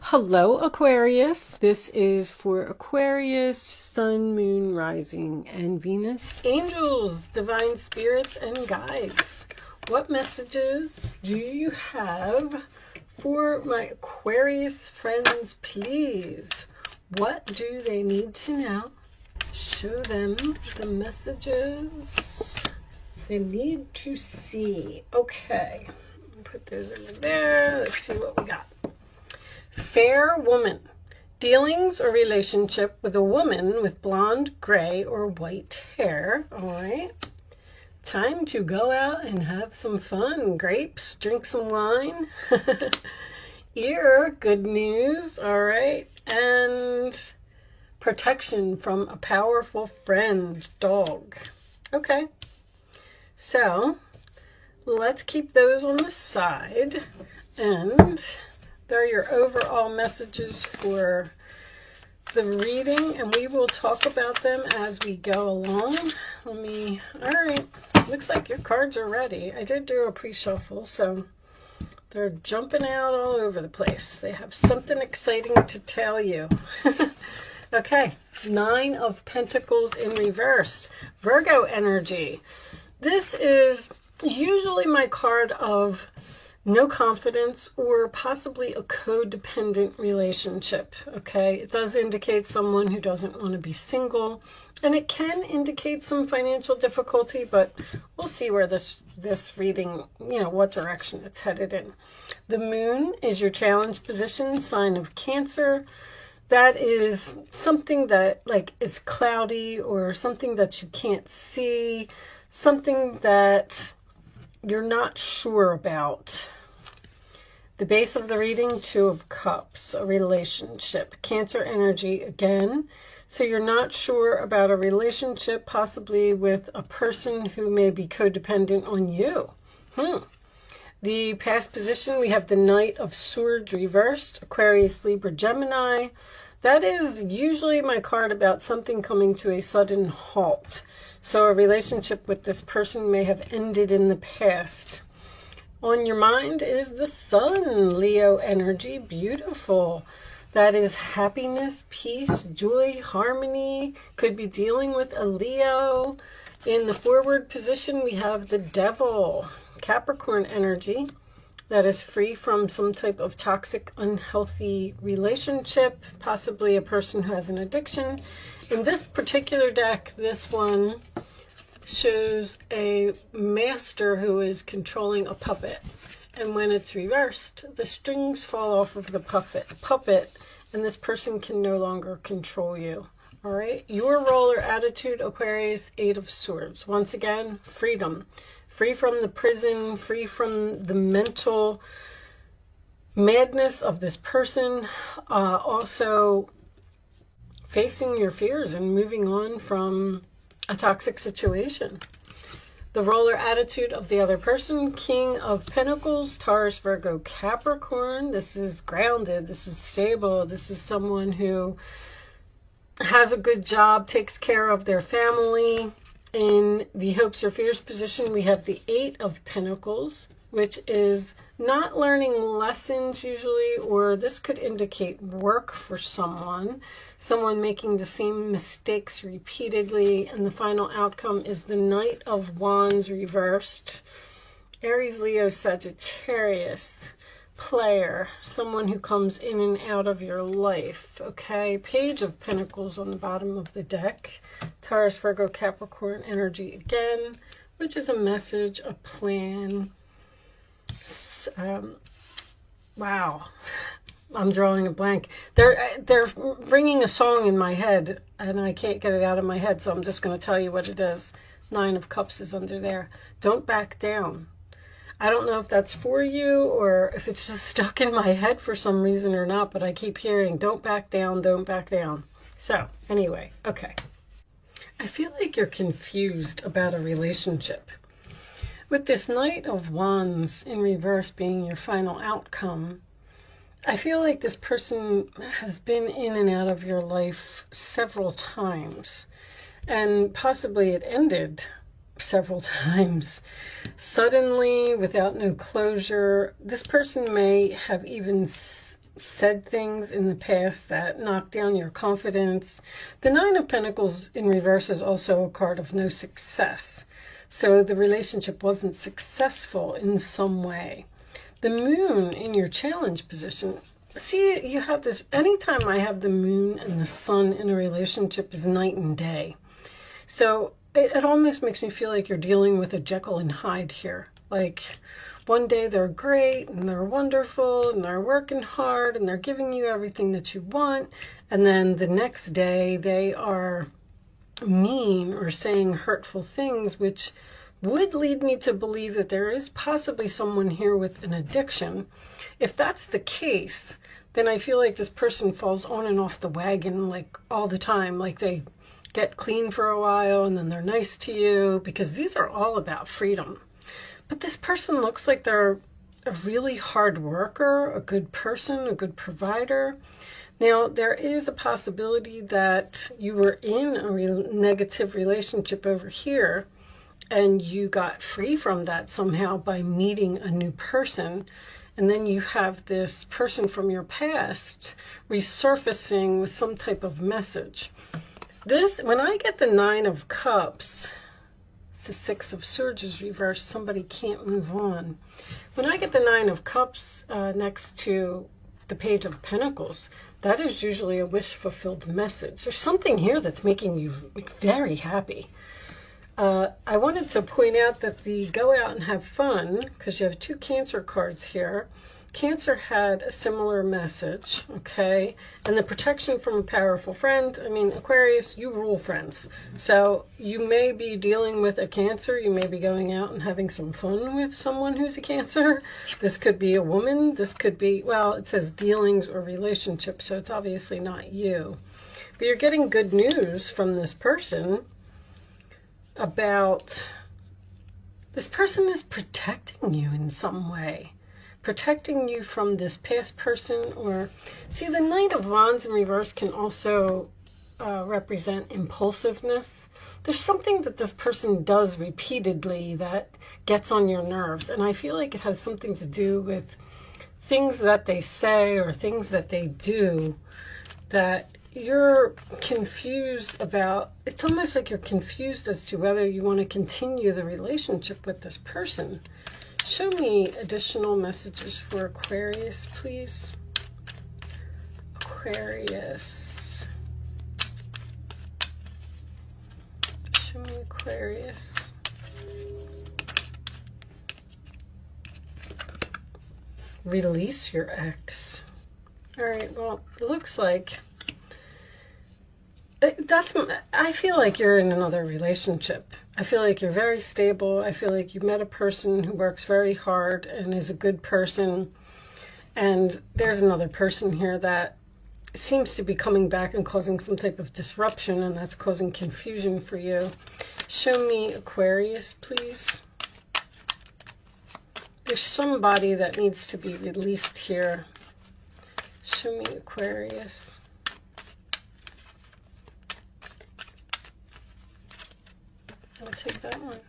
Hello, Aquarius. This is for Aquarius, Sun, Moon, Rising, and Venus. Angels, divine spirits, and guides. What messages do you have for my Aquarius friends, please? What do they need to know? Show them the messages they need to see. Okay, put those over there. Let's see what we got. Fair woman. Dealings or relationship with a woman with blonde, gray, or white hair. All right. Time to go out and have some fun. Grapes, drink some wine. Ear, good news. All right. And protection from a powerful friend, dog. Okay. So let's keep those on the side. And they're your overall messages for the reading, and we will talk about them as we go along. All right, looks like your cards are ready. I did do a pre-shuffle, so they're jumping out all over the place. They have something exciting to tell you. Okay, 9 of Pentacles in reverse. Virgo energy. This is usually my card of no confidence or possibly a codependent relationship. Okay, it does indicate someone who doesn't want to be single, and it can indicate some financial difficulty, but we'll see where this reading, what direction it's headed in. The moon is your challenge position, sign of Cancer. That is something that is cloudy, or something that you can't see, something that you're not sure about. The base of the reading, 2 of Cups, a relationship. Cancer energy again. So you're not sure about a relationship, possibly with a person who may be codependent on you. The past position, we have the Knight of Swords reversed, Aquarius, Libra, Gemini. That is usually my card about something coming to a sudden halt. So a relationship with this person may have ended in the past. On your mind is the Sun, Leo energy, beautiful. That is happiness, peace, joy, harmony. Could be dealing with a Leo. In the forward position, we have the Devil, Capricorn energy. That is free from some type of toxic, unhealthy relationship, possibly a person who has an addiction. In this particular deck, this one shows a master who is controlling a puppet, and when it's reversed, the strings fall off of the puppet, and this person can no longer control you. All right, your role or attitude, Aquarius, 8 of Swords. Once again, freedom, free from the prison, free from the mental madness of this person, also facing your fears and moving on from a toxic situation. The role or attitude of the other person, King of Pentacles, Taurus, Virgo, Capricorn. This is grounded. This is stable. This is someone who has a good job, takes care of their family. In the hopes or fears position, we have the 8 of Pentacles, which is not learning lessons usually, or this could indicate work for someone making the same mistakes repeatedly. And the final outcome is the Knight of Wands reversed. Aries, Leo, Sagittarius, player, someone who comes in and out of your life. Okay, Page of Pentacles on the bottom of the deck. Taurus, Virgo, Capricorn energy again, which is a message, a plan. Wow, I'm drawing a blank. They're ringing a song in my head, and I can't get it out of my head, so I'm just going to tell you what it is. 9 of Cups is under there. Don't back down. I don't know if that's for you or if it's just stuck in my head for some reason or not, but I keep hearing, don't back down, don't back down. So anyway, okay. I feel like you're confused about a relationship. With this Knight of Wands in reverse being your final outcome, I feel like this person has been in and out of your life several times, and possibly it ended several times suddenly without no closure. This person may have even said things in the past that knocked down your confidence. The Nine of Pentacles in reverse is also a card of no success. So the relationship wasn't successful in some way. The Moon in your challenge position. See, you have this, anytime I have the Moon and the Sun in a relationship is night and day. So it almost makes me feel like you're dealing with a Jekyll and Hyde here. Like, one day they're great and they're wonderful and they're working hard and they're giving you everything that you want. And then the next day they are mean or saying hurtful things, which would lead me to believe that there is possibly someone here with an addiction. If that's the case, then I feel like this person falls on and off the wagon like all the time. Like they get clean for a while and then they're nice to you, because these are all about freedom. But this person looks like they're a really hard worker, a good person, a good provider. Now, there is a possibility that you were in a negative relationship over here and you got free from that somehow by meeting a new person. And then you have this person from your past resurfacing with some type of message. This, when I get the Nine of Cups, it's the Six of Swords reversed, somebody can't move on. When I get the Nine of Cups next to the Page of Pentacles, that is usually a wish-fulfilled message. There's something here that's making you very happy. I wanted to point out that the go out and have fun, because you have two Cancer cards here. Cancer had a similar message, okay? And the protection from a powerful friend. I mean, Aquarius, you rule friends. So you may be dealing with a Cancer. You may be going out and having some fun with someone who's a Cancer. This could be a woman. This could be, well, it says dealings or relationships, so it's obviously not you. But you're getting good news from this person about, this person is protecting you in some way. Protecting you from this past person. Or see, the Knight of Wands in reverse can also represent impulsiveness. There's something that this person does repeatedly that gets on your nerves, and I feel like it has something to do with things that they say or things that they do that you're confused about. It's almost like you're confused as to whether you want to continue the relationship with this person. Show me additional messages for Aquarius, please. Aquarius. Show me Aquarius. Release your ex. All right, well, it looks like I feel like you're in another relationship. I feel like you're very stable. I feel like you met a person who works very hard and is a good person. And there's another person here that seems to be coming back and causing some type of disruption, and that's causing confusion for you. Show me Aquarius, please. There's somebody that needs to be released here. Show me Aquarius. I'll take that one.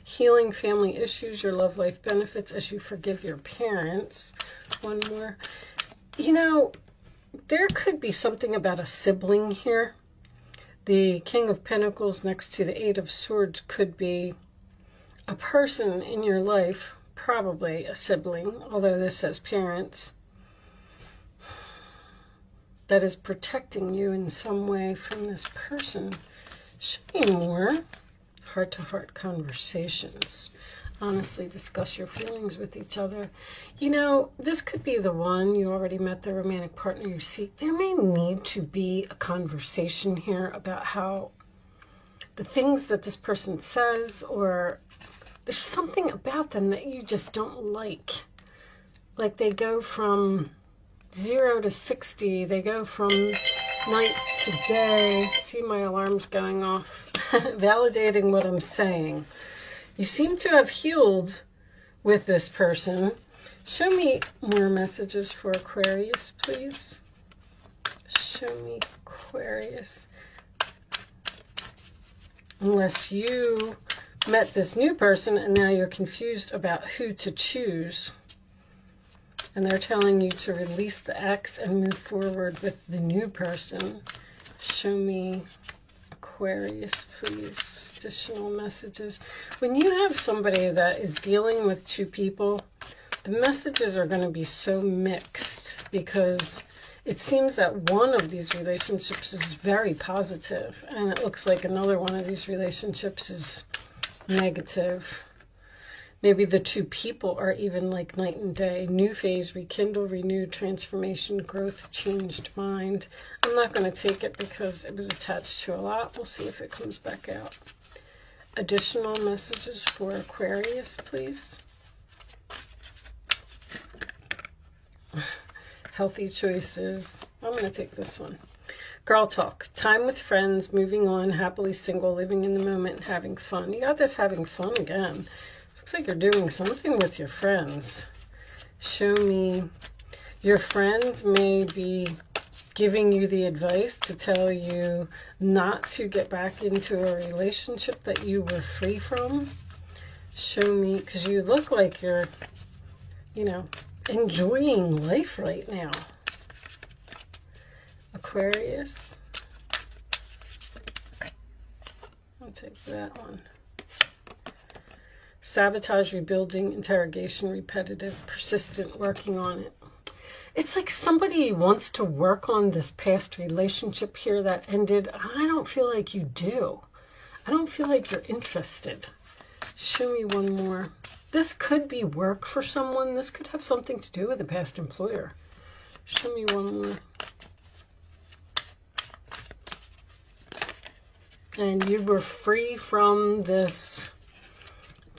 Healing family issues, your love life benefits as you forgive your parents. One more. You know, there could be something about a sibling here. The King of Pentacles next to the Eight of Swords could be a person in your life, probably a sibling, although this says parents, that is protecting you in some way from this person. Show me more. Heart-to-heart conversations. Honestly, discuss your feelings with each other. You know, this could be the one. You already met the romantic partner you seek. There may need to be a conversation here about how the things that this person says, or there's something about them that you just don't like. Like they go from 0 to 60. They go from night to day. See, my alarm's going off. Validating what I'm saying. You seem to have healed with this person. Show me more messages for Aquarius, please. Show me Aquarius. Unless you met this new person and now you're confused about who to choose. And they're telling you to release the ex and move forward with the new person. Show me, Aquarius, please. Additional messages. When you have somebody that is dealing with two people, the messages are going to be so mixed, because it seems that one of these relationships is very positive, and it looks like another one of these relationships is negative. Maybe the two people are even like night and day. New phase, rekindle, renewed, transformation, growth, changed mind. I'm not going to take it because it was attached to a lot. We'll see if it comes back out. Additional messages for Aquarius, please. Healthy choices. I'm going to take this one. Girl talk. Time with friends, moving on, happily single, living in the moment, having fun. You got this having fun again. Looks like you're doing something with your friends. Show me. Your friends may be giving you the advice to tell you not to get back into a relationship that you were free from. Show me, because you look like you're, you know, enjoying life right now. Aquarius. I'll take that one. Sabotage, rebuilding, interrogation, repetitive, persistent, working on it. It's like somebody wants to work on this past relationship here that ended. I don't feel like you do. I don't feel like you're interested. Show me one more. This could be work for someone. This could have something to do with a past employer. Show me one more. And you were free from this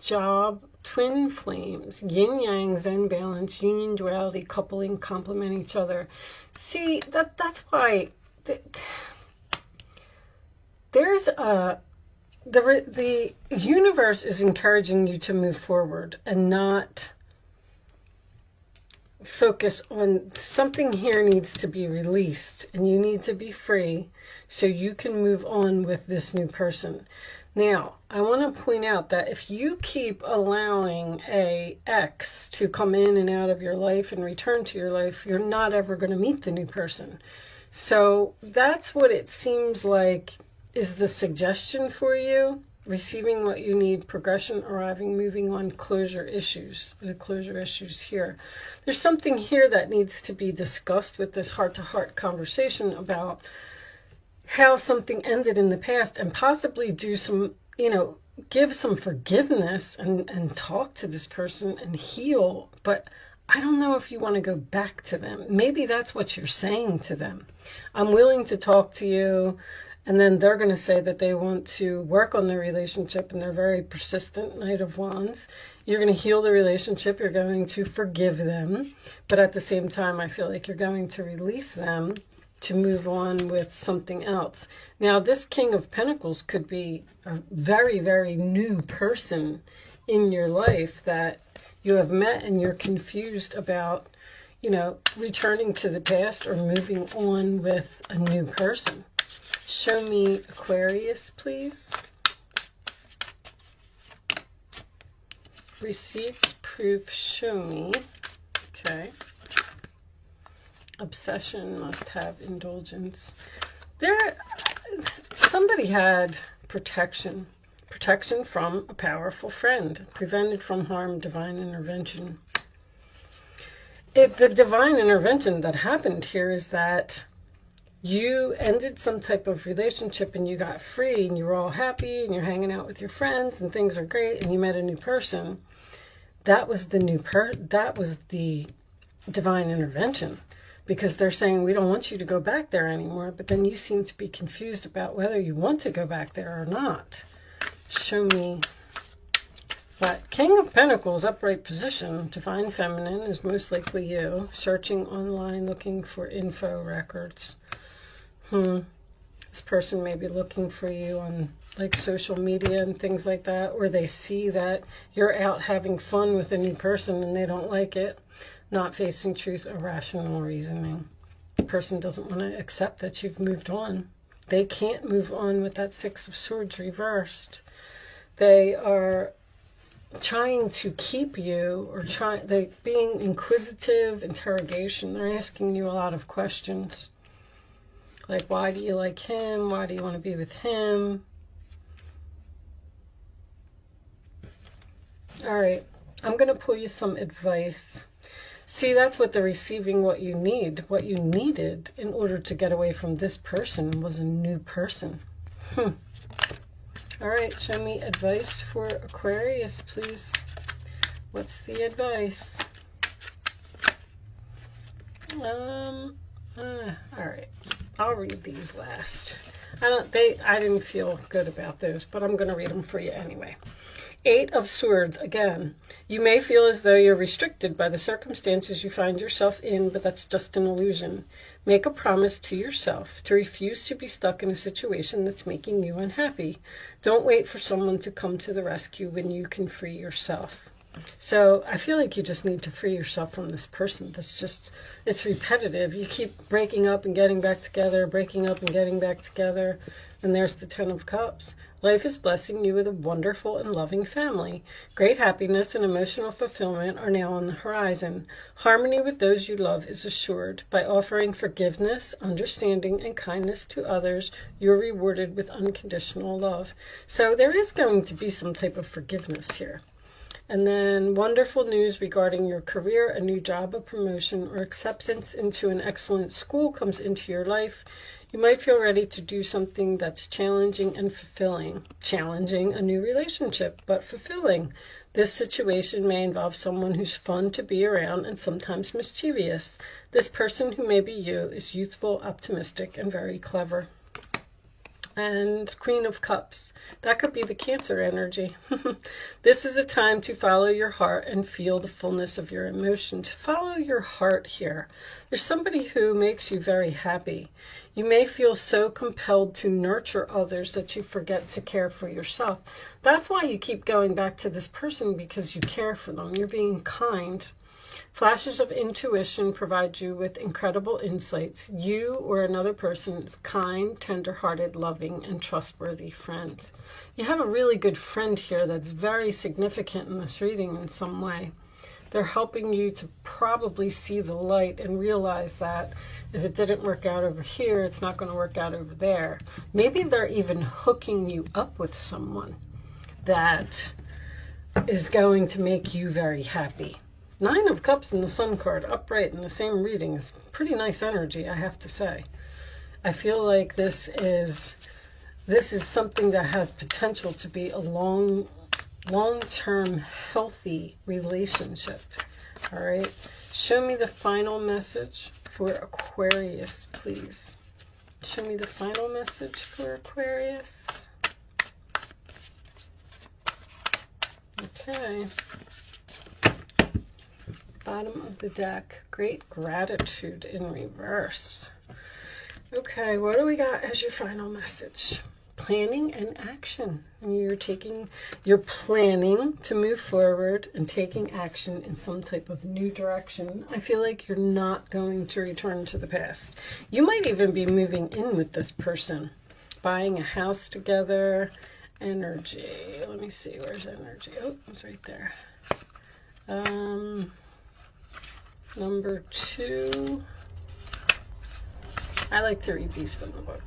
job. Twin flames, yin yang, zen balance, union, duality, coupling, complement each other. See, that's why there's the universe is encouraging you to move forward and not focus on something. Here needs to be released, and you need to be free so you can move on with this new person. Now, I want to point out that if you keep allowing a ex to come in and out of your life and return to your life, you're not ever going to meet the new person. So that's what it seems like is the suggestion for you. Receiving what you need, progression, arriving, moving on, closure issues. The closure issues here. There's something here that needs to be discussed with this heart-to-heart conversation about how something ended in the past, and possibly do some, you know, give some forgiveness and talk to this person and heal. But I don't know if you want to go back to them. Maybe that's what you're saying to them. I'm willing to talk to you. And then they're going to say that they want to work on the relationship, and they're very persistent. Knight of Wands. You're going to heal the relationship. You're going to forgive them. But at the same time, I feel like you're going to release them to move on with something else. Now, this King of Pentacles could be a very, very new person in your life that you have met, and you're confused about, you know, returning to the past or moving on with a new person. Show me Aquarius, please. Receipts, proof, show me. Okay. Obsession, must have indulgence. Somebody had protection. Protection from a powerful friend. Prevented from harm, divine intervention. The divine intervention that happened here is that you ended some type of relationship and you got free and you were all happy and you're hanging out with your friends and things are great and you met a new person. That was the that was the divine intervention, because they're saying we don't want you to go back there anymore, but then you seem to be confused about whether you want to go back there or not. Show me. But King of Pentacles, upright position, divine feminine is most likely you. Searching online, looking for info records. This person may be looking for you on like social media and things like that, or they see that you're out having fun with a new person and they don't like it. Not facing truth, irrational reasoning. The person doesn't want to accept that you've moved on. They can't move on with that Six of Swords reversed. They are trying to keep you, or they're being inquisitive, interrogation. They're asking you a lot of questions. Like, why do you like him? Why do you want to be with him? All right, I'm going to pull you some advice. See, that's what they're receiving, what you need. What you needed in order to get away from this person was a new person. All right, show me advice for Aquarius, please. What's the advice? All right, I'll read these last. I didn't feel good about those, but I'm going to read them for you anyway. 8 of Swords, again. You may feel as though you're restricted by the circumstances you find yourself in, but that's just an illusion. Make a promise to yourself to refuse to be stuck in a situation that's making you unhappy. Don't wait for someone to come to the rescue when you can free yourself. So I feel like you just need to free yourself from this person. That's just, it's repetitive. You keep breaking up and getting back together, breaking up and getting back together. And there's the 10 of Cups. Life is blessing you with a wonderful and loving family. Great happiness and emotional fulfillment are now on the horizon. Harmony with those you love is assured. By offering forgiveness, understanding, and kindness to others, you're rewarded with unconditional love. So there is going to be some type of forgiveness here. And then wonderful news regarding your career, a new job, a promotion, or acceptance into an excellent school comes into your life. You might feel ready to do something that's challenging and fulfilling. Challenging, a new relationship, but fulfilling. This situation may involve someone who's fun to be around and sometimes mischievous. This person, who may be you, is youthful, optimistic, and very clever. And Queen of Cups. That could be the Cancer energy. This is a time to follow your heart and feel the fullness of your emotions. Follow your heart here. There's somebody who makes you very happy. You may feel so compelled to nurture others that you forget to care for yourself. That's why you keep going back to this person, because you care for them. You're being kind. Flashes of intuition provide you with incredible insights. You or another person is kind, tender-hearted, loving, and trustworthy friend. You have a really good friend here that's very significant in this reading in some way. They're helping you to probably see the light and realize that if it didn't work out over here, it's not going to work out over there. Maybe they're even hooking you up with someone that is going to make you very happy. 9 of Cups in the Sun card, upright in the same reading, is pretty nice energy, I have to say. I feel like this is something that has potential to be a long-term healthy relationship. All right, show me the final message for Aquarius, please. Show me the final message for Aquarius. Okay. Bottom of the deck, great gratitude in reverse. Okay, what do we got as your final message? Planning and action. You're planning to move forward and taking action in some type of new direction. I feel like you're not going to return to the past. You might even be moving in with this person, buying a house together. Energy, let me see, where's energy? Oh, it's right there. Number 2. I like to read these from the book.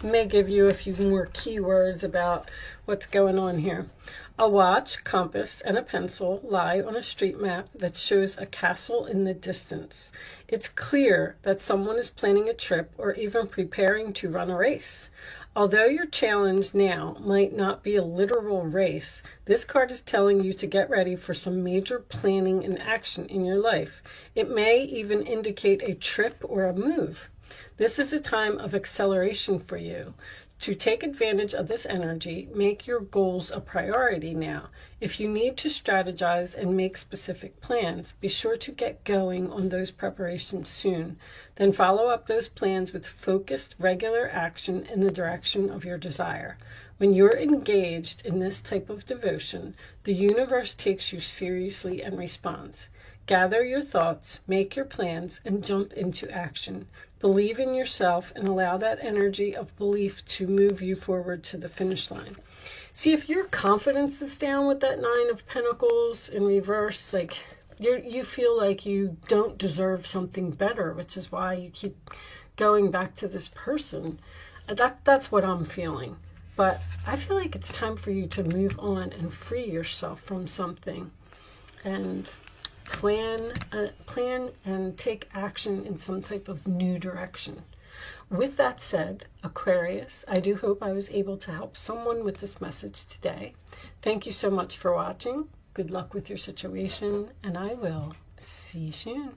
It may give you a few more keywords about what's going on here. A watch, compass, and a pencil lie on a street map that shows a castle in the distance. It's clear that someone is planning a trip or even preparing to run a race. Although your challenge now might not be a literal race, this card is telling you to get ready for some major planning and action in your life. It may even indicate a trip or a move. This is a time of acceleration for you. To take advantage of this energy, make your goals a priority now. If you need to strategize and make specific plans, be sure to get going on those preparations soon. Then follow up those plans with focused, regular action in the direction of your desire. When you're engaged in this type of devotion, the universe takes you seriously and responds. Gather your thoughts, make your plans, and jump into action. Believe in yourself and allow that energy of belief to move you forward to the finish line. See, if your confidence is down with that Nine of Pentacles in reverse, like you feel like you don't deserve something better, which is why you keep going back to this person. That's what I'm feeling. But I feel like it's time for you to move on and free yourself from something and plan and take action in some type of new direction. With that said, Aquarius, I do hope I was able to help someone with this message today. Thank you so much for watching. Good luck with your situation, and I will see you soon.